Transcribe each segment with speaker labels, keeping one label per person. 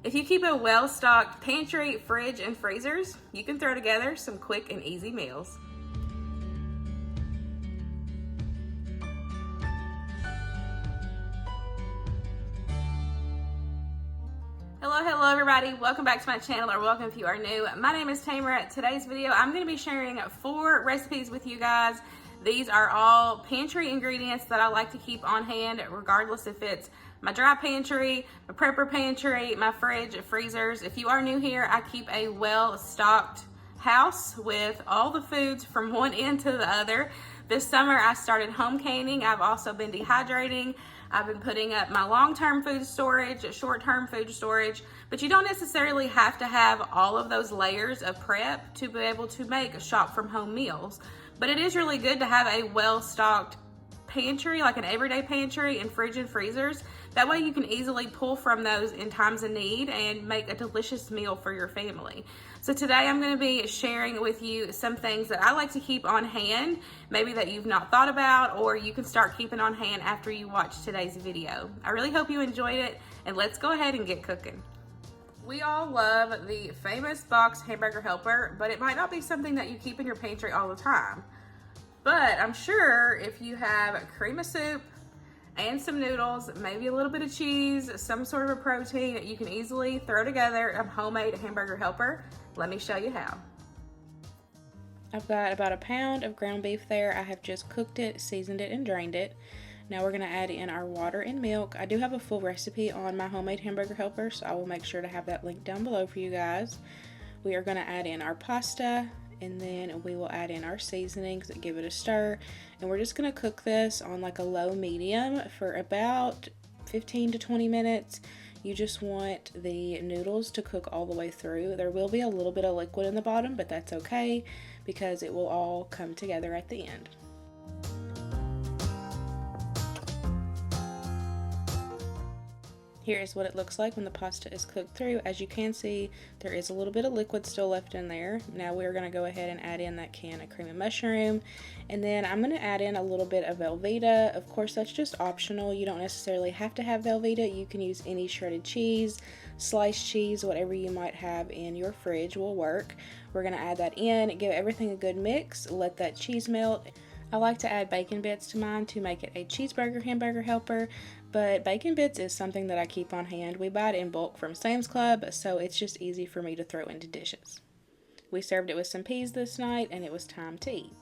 Speaker 1: If you keep a well-stocked pantry, fridge, and freezers, you can throw together some quick and easy meals. Hello everybody, welcome back to my channel, or welcome if you are new. My name is Tamer. Today's video, I'm going to be sharing 4 recipes with you guys. These are all pantry ingredients that I like to keep on hand, regardless if it's my dry pantry, my prepper pantry, my fridge, freezers. If you are new here, I keep a well-stocked house with all the foods from one end to the other. This summer I started home canning. I've also been dehydrating. I've been putting up my long-term food storage, short-term food storage, but you don't necessarily have to have all of those layers of prep to be able to make shop-from-home meals. But it is really good to have a well-stocked pantry, like an everyday pantry and fridge and freezers. That way you can easily pull from those in times of need and make a delicious meal for your family. So today I'm going to be sharing with you some things that I like to keep on hand, maybe that you've not thought about, or you can start keeping on hand after you watch today's video. I really hope you enjoyed it, and let's go ahead and get cooking. We all love the famous box hamburger helper, but it might not be something that you keep in your pantry all the time. But I'm sure if you have cream of soup and some noodles, maybe a little bit of cheese, some sort of a protein, you can easily throw together a homemade hamburger helper. Let me show you how. I've got about a pound of ground beef there. I have just cooked it, seasoned it, and drained it. Now we're going to add in our water and milk. I do have a full recipe on my homemade hamburger helper, so I will make sure to have that link down below for you guys. We are going to add in our pasta, and then we will add in our seasonings and give it a stir. And we're just going to cook this on like a low medium for about 15 to 20 minutes. You just want the noodles to cook all the way through. There will be a little bit of liquid in the bottom, but that's okay because it will all come together at the end. Here is what it looks like when the pasta is cooked through. As you can see, there is a little bit of liquid still left in there. Now we're going to go ahead and add in that can of cream of mushroom. And then I'm going to add in a little bit of Velveeta. Of course, that's just optional. You don't necessarily have to have Velveeta. You can use any shredded cheese, sliced cheese, whatever you might have in your fridge will work. We're going to add that in, give everything a good mix, let that cheese melt. I like to add bacon bits to mine to make it a cheeseburger hamburger helper, but bacon bits is something that I keep on hand. We buy it in bulk from Sam's Club, so it's just easy for me to throw into dishes. We served it with some peas this night, and it was time to eat.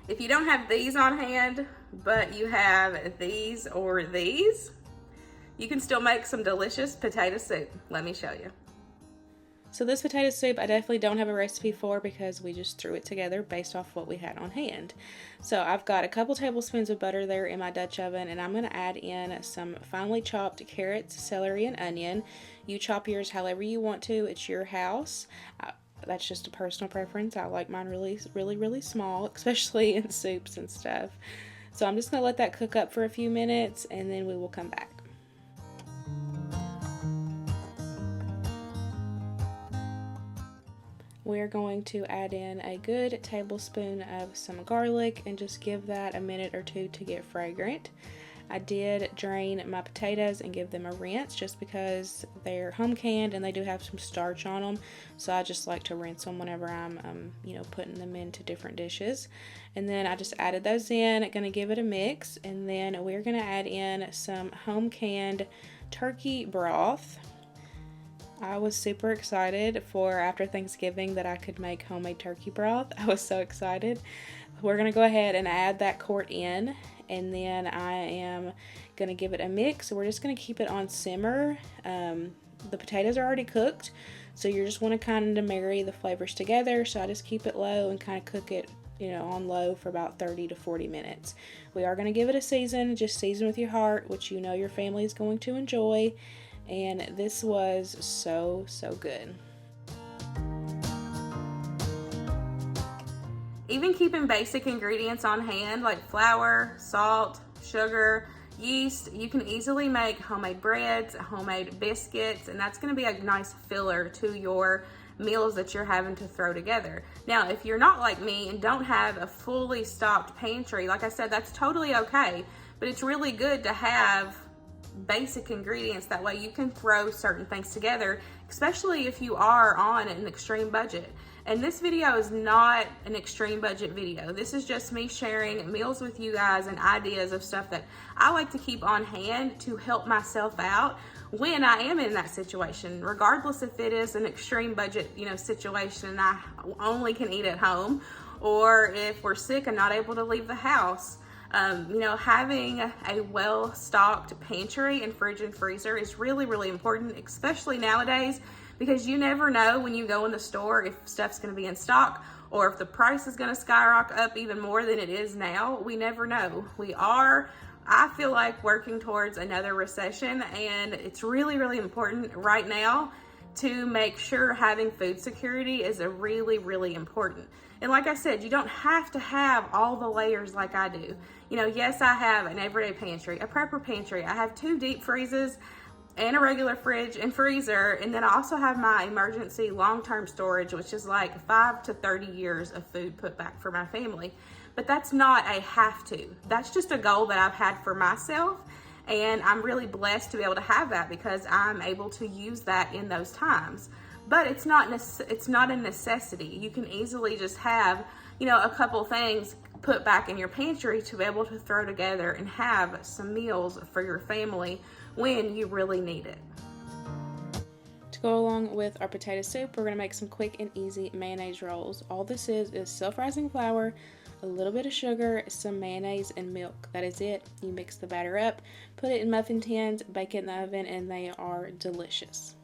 Speaker 1: If you don't have these on hand, but you have these or these, you can still make some delicious potato soup. Let me show you. So this potato soup I definitely don't have a recipe for because we just threw it together based off what we had on hand. So I've got a couple tablespoons of butter there in my Dutch oven, and I'm going to add in some finely chopped carrots, celery, and onion. You chop yours however you want to. It's your house. That's just a personal preference. I like mine really small, especially in soups and stuff. So I'm just going to let that cook up for a few minutes, and then we will come back. We're going to add in a good tablespoon of some garlic and just give that a minute or two to get fragrant. I did drain my potatoes and give them a rinse just because they're home canned and they do have some starch on them. So I just like to rinse them whenever I'm putting them into different dishes. And then I just added those in, going to give it a mix, and then we're going to add in some home canned turkey broth. I was super excited for after Thanksgiving that I could make homemade turkey broth. I was so excited. We're going to go ahead and add that quart in, and then I am going to give it a mix. So we're just going to keep it on simmer. The potatoes are already cooked, so you just want to kind of marry the flavors together. So I just keep it low and kind of cook it on low for about 30 to 40 minutes. We are going to give it a season. Just season with your heart, which your family is going to enjoy. And this was so good. Even keeping basic ingredients on hand like flour, salt, sugar, yeast, you can easily make homemade breads, homemade biscuits, and that's going to be a nice filler to your meals that you're having to throw together. Now, if you're not like me and don't have a fully stocked pantry, like I said, that's totally okay, but it's really good to have basic ingredients. That way you can throw certain things together, especially if you are on an extreme budget. And this video is not an extreme budget video. This is just me sharing meals with you guys and ideas of stuff that I like to keep on hand to help myself out when I am in that situation, regardless if it is an extreme budget, situation and I only can eat at home, or if we're sick and not able to leave the house. Having a well-stocked pantry and fridge and freezer is really, really important, especially nowadays, because you never know when you go in the store if stuff's going to be in stock or if the price is going to skyrocket up even more than it is now. We never know. I feel like, working towards another recession, and it's really, really important right now to make sure having food security is really, really important. And like I said, you don't have to have all the layers like I do. Yes, I have an everyday pantry, a prepper pantry. I have 2 deep freezes and a regular fridge and freezer. And then I also have my emergency long-term storage, which is like 5 to 30 years of food put back for my family. But that's not a have to. That's just a goal that I've had for myself. And I'm really blessed to be able to have that because I'm able to use that in those times. But it's not a necessity. You can easily just have, a couple things put back in your pantry to be able to throw together and have some meals for your family when you really need it. To go along with our potato soup, we're going to make some quick and easy mayonnaise rolls. All this is self-rising flour, a little bit of sugar, some mayonnaise, and milk. That is it. You mix the batter up, put it in muffin tins, bake it in the oven, and they are delicious.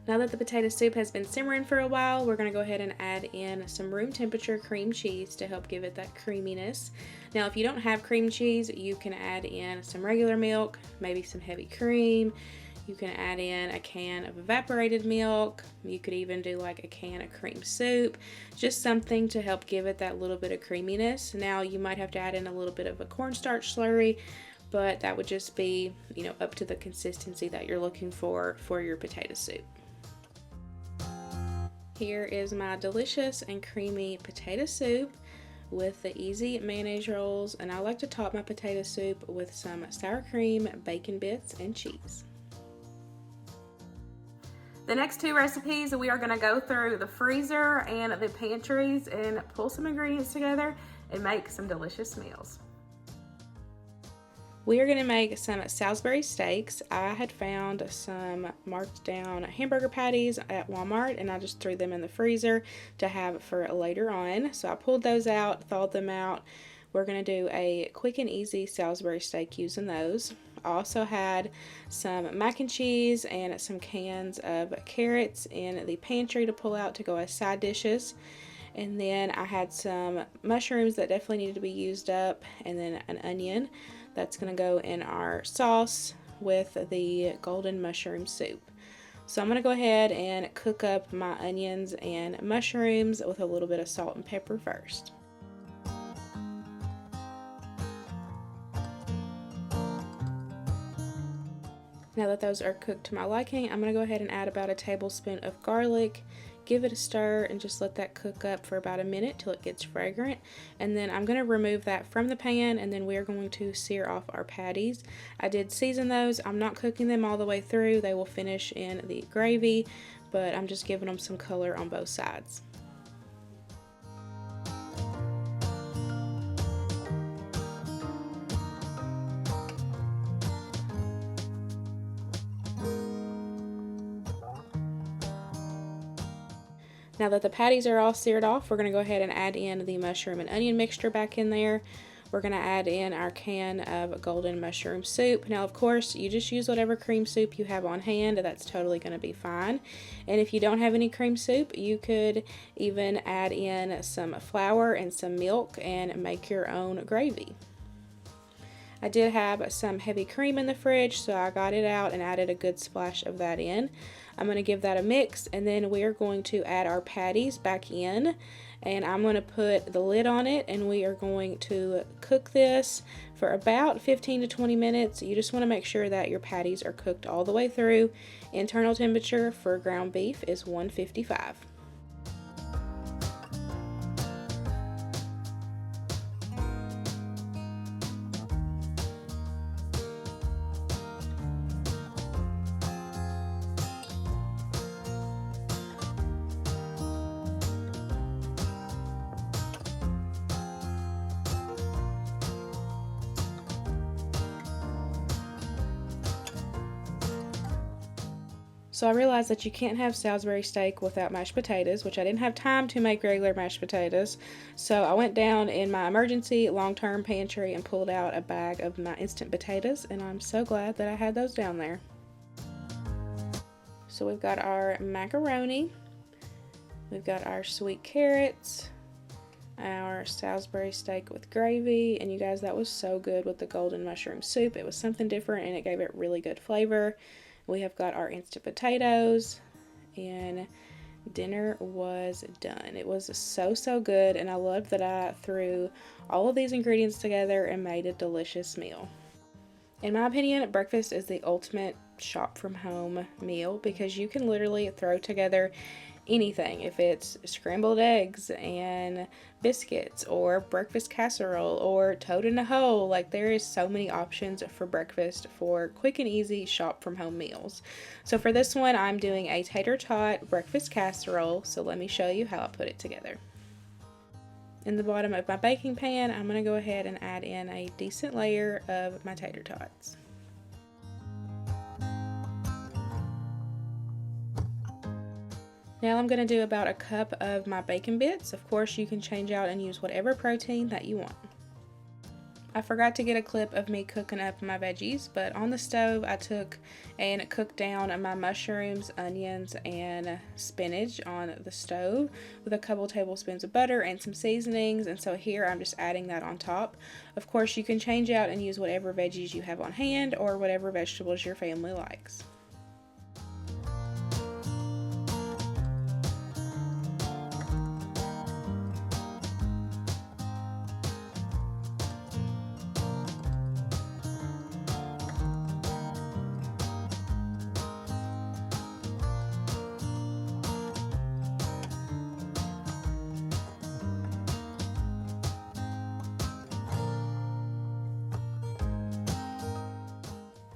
Speaker 1: Now that the potato soup has been simmering for a while, we're going to go ahead and add in some room temperature cream cheese to help give it that creaminess. Now, if you don't have cream cheese, you can add in some regular milk, maybe some heavy cream. You can add in a can of evaporated milk. You could even do like a can of cream soup, just something to help give it that little bit of creaminess. Now, you might have to add in a little bit of a cornstarch slurry, but that would just be, up to the consistency that you're looking for your potato soup. Here is my delicious and creamy potato soup with the easy mayonnaise rolls, and I like to top my potato soup with some sour cream, bacon bits, and cheese. The next 2 recipes, we are going to go through the freezer and the pantries and pull some ingredients together and make some delicious meals. We are going to make some Salisbury steaks. I had found some marked down hamburger patties at Walmart, and I just threw them in the freezer to have for later on. So I pulled those out, thawed them out. We're going to do a quick and easy Salisbury steak using those. I also had some mac and cheese and some cans of carrots in the pantry to pull out to go as side dishes. And then I had some mushrooms that definitely needed to be used up, and then an onion. That's going to go in our sauce with the golden mushroom soup. So I'm going to go ahead and cook up my onions and mushrooms with a little bit of salt and pepper first. Now that those are cooked to my liking, I'm going to go ahead and add about a tablespoon of garlic. Give it a stir and just let that cook up for about a minute till it gets fragrant. And then I'm going to remove that from the pan, and then we're going to sear off our patties. I did season those. I'm not cooking them all the way through. They will finish in the gravy, but I'm just giving them some color on both sides. Now that the patties are all seared off, we're going to go ahead and add in the mushroom and onion mixture back in there. We're going to add in our can of golden mushroom soup. Now, of course, you just use whatever cream soup you have on hand. That's totally going to be fine. And if you don't have any cream soup, you could even add in some flour and some milk and make your own gravy. I did have some heavy cream in the fridge, so I got it out and added a good splash of that in. I'm going to give that a mix, and then we are going to add our patties back in, and I'm going to put the lid on it, and we are going to cook this for about 15 to 20 minutes. You just want to make sure that your patties are cooked all the way through. Internal temperature for ground beef is 155. So I realized that you can't have Salisbury steak without mashed potatoes, which I didn't have time to make regular mashed potatoes. So I went down in my emergency long-term pantry and pulled out a bag of my instant potatoes, and I'm so glad that I had those down there. So we've got our macaroni, we've got our sweet carrots, our Salisbury steak with gravy, and you guys, that was so good with the golden mushroom soup. It was something different and it gave it really good flavor. We have got our instant potatoes, and dinner was done. It was so good, and I loved that I threw all of these ingredients together and made a delicious meal. In my opinion, breakfast is the ultimate shop from home meal because you can literally throw together anything. If it's scrambled eggs and biscuits, or breakfast casserole, or toad in a hole, like there is so many options for breakfast for quick and easy shop from home meals. So for this one, I'm doing a tater tot breakfast casserole, so let me show you how I put it together. In the bottom of my baking pan, I'm going to go ahead and add in a decent layer of my tater tots. Now I'm going to do about a cup of my bacon bits. Of course, you can change out and use whatever protein that you want. I forgot to get a clip of me cooking up my veggies, but on the stove I took and cooked down my mushrooms, onions, and spinach on the stove with a couple tablespoons of butter and some seasonings, and so here I'm just adding that on top. Of course, you can change out and use whatever veggies you have on hand or whatever vegetables your family likes.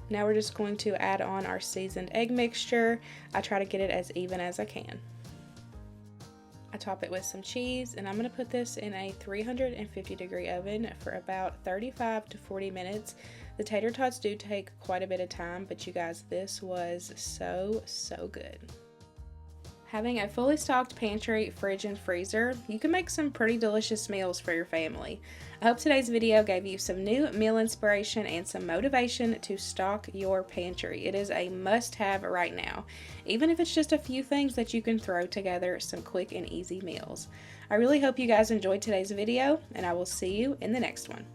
Speaker 1: Now we're just going to add on our seasoned egg mixture. I try to get it as even as I can. I top it with some cheese, and I'm going to put this in a 350-degree oven for about 35 to 40 minutes. The tater tots do take quite a bit of time, but you guys, this was so good. Having a fully stocked pantry, fridge, and freezer, you can make some pretty delicious meals for your family. I hope today's video gave you some new meal inspiration and some motivation to stock your pantry. It is a must-have right now, even if it's just a few things that you can throw together, some quick and easy meals. I really hope you guys enjoyed today's video, and I will see you in the next one.